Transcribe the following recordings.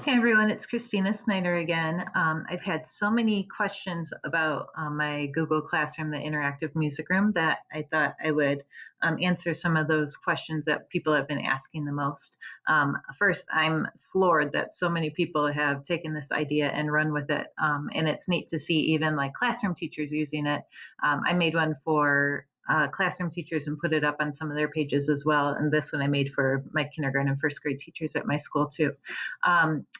Hey everyone, it's Christina Snyder again. I've had so many questions about my Google Classroom, the interactive music room, that I thought I would answer some of those questions that people have been asking the most. First, I'm floored that so many people have taken this idea and run with it. And it's neat to see even like classroom teachers using it. I made one for classroom teachers and put it up on some of their pages as well. And this one I made for my kindergarten and first grade teachers at my school too.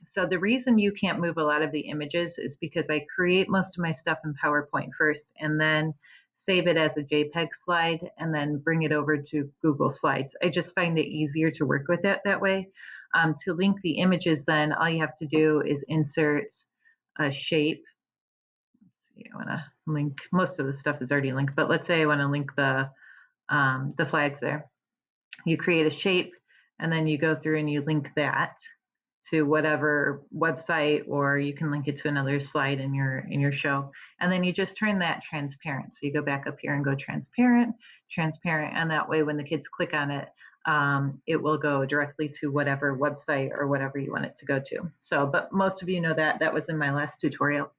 So the reason you can't move a lot of the images is because I create most of my stuff in PowerPoint first and then save it as a JPEG slide and then bring it over to Google Slides. I just find it easier to work with it that way. To link the images, then all you have to do is insert a shape. Let's see, I want to link, most of the stuff is already linked, but let's say I want to link the flags there. You create a shape and then you go through and you link that to whatever website, or you can link it to another slide in your show. And then you just turn that transparent. So you go back up here and go transparent, and that way when the kids click on it, it will go directly to whatever website or whatever you want it to go to. So, but most of you know that was in my last tutorial.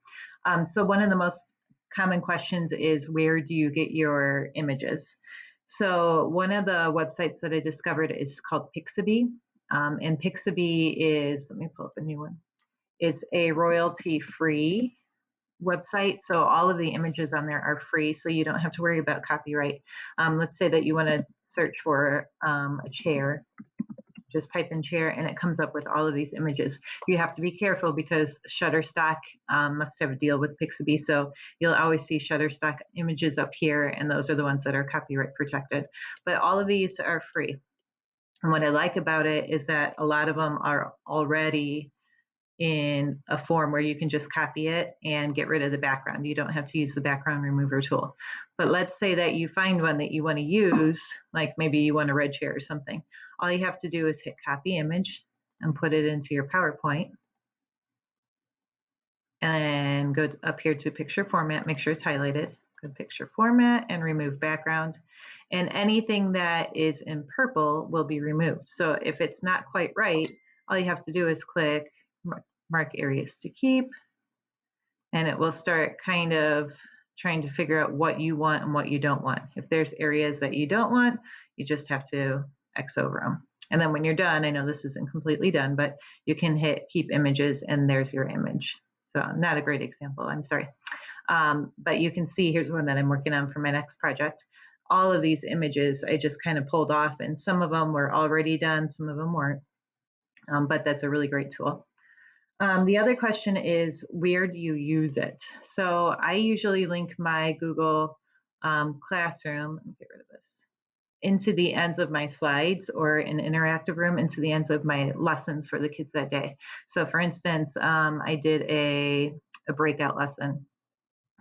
So one of the most common questions is, where do you get your images? So one of the websites that I discovered is called Pixabay. And Pixabay is, let me pull up a new one. It's a royalty-free website. So all of the images on there are free, so you don't have to worry about copyright. Let's say that you want to search for a chair. Just type in chair and it comes up with all of these images. You have to be careful because Shutterstock must have a deal with Pixabay. So you'll always see Shutterstock images up here, and those are the ones that are copyright protected. But all of these are free. And what I like about it is that a lot of them are already in a form where you can just copy it and get rid of the background. You don't have to use the background remover tool. But let's say that you find one that you want to use, like maybe you want a red chair or something. All you have to do is hit copy image and put it into your PowerPoint. And go up here to picture format, make sure it's highlighted. Go to picture format and remove background. And anything that is in purple will be removed. So if it's not quite right, all you have to do is click mark areas to keep, and it will start kind of trying to figure out what you want and what you don't want. If there's areas that you don't want, you just have to X over them. And then when you're done, I know this isn't completely done, but you can hit keep images and there's your image. So not a great example, I'm sorry. But you can see, here's one that I'm working on for my next project. All of these images I just kind of pulled off, and some of them were already done, some of them weren't, but that's a really great tool. The other question is, where do you use it? So I usually link my Google Classroom, let me get rid of this, into the ends of my slides, or an interactive room into the ends of my lessons for the kids that day. So for instance, I did a breakout lesson.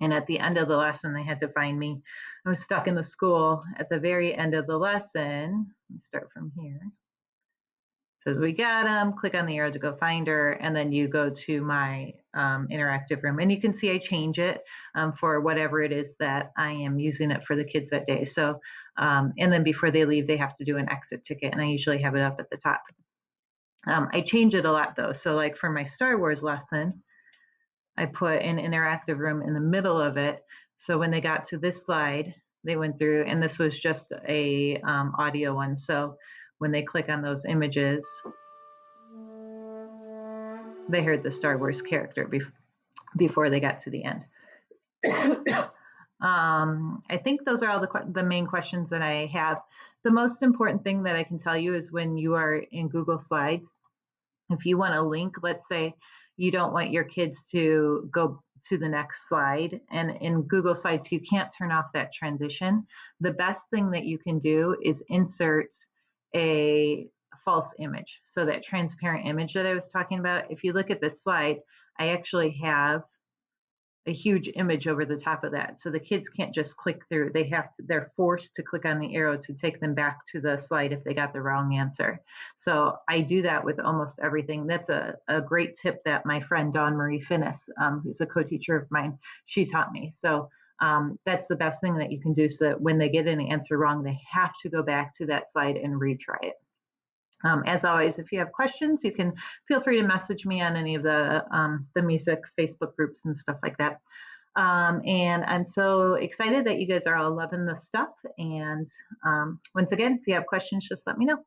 And at the end of the lesson, they had to find me. I was stuck in the school. At the very end of the lesson, let me start from here. It says, we got them, click on the arrow to go find her, and then you go to my interactive room. And you can see I change it for whatever it is that I am using it for the kids that day. So, and then before they leave, they have to do an exit ticket, and I usually have it up at the top. I change it a lot though. So like for my Star Wars lesson, I put an interactive room in the middle of it. So when they got to this slide, they went through, and this was just a audio one. So when they click on those images, they heard the Star Wars character before they got to the end. I think those are all the main questions that I have. The most important thing that I can tell you is when you are in Google Slides, if you want to link, let's say you don't want your kids to go to the next slide, and in Google Slides, you can't turn off that transition. The best thing that you can do is insert a false image. So that transparent image that I was talking about, if you look at this slide, I actually have a huge image over the top of that. So the kids can't just click through. They're forced to click on the arrow to take them back to the slide if they got the wrong answer. So I do that with almost everything. That's a great tip that my friend Dawn Marie Finnis, who's a co-teacher of mine, she taught me. So that's the best thing that you can do, so that when they get an answer wrong, they have to go back to that slide and retry it. As always, if you have questions, you can feel free to message me on any of the music Facebook groups and stuff like that. And I'm so excited that you guys are all loving the stuff. And once again, if you have questions, just let me know.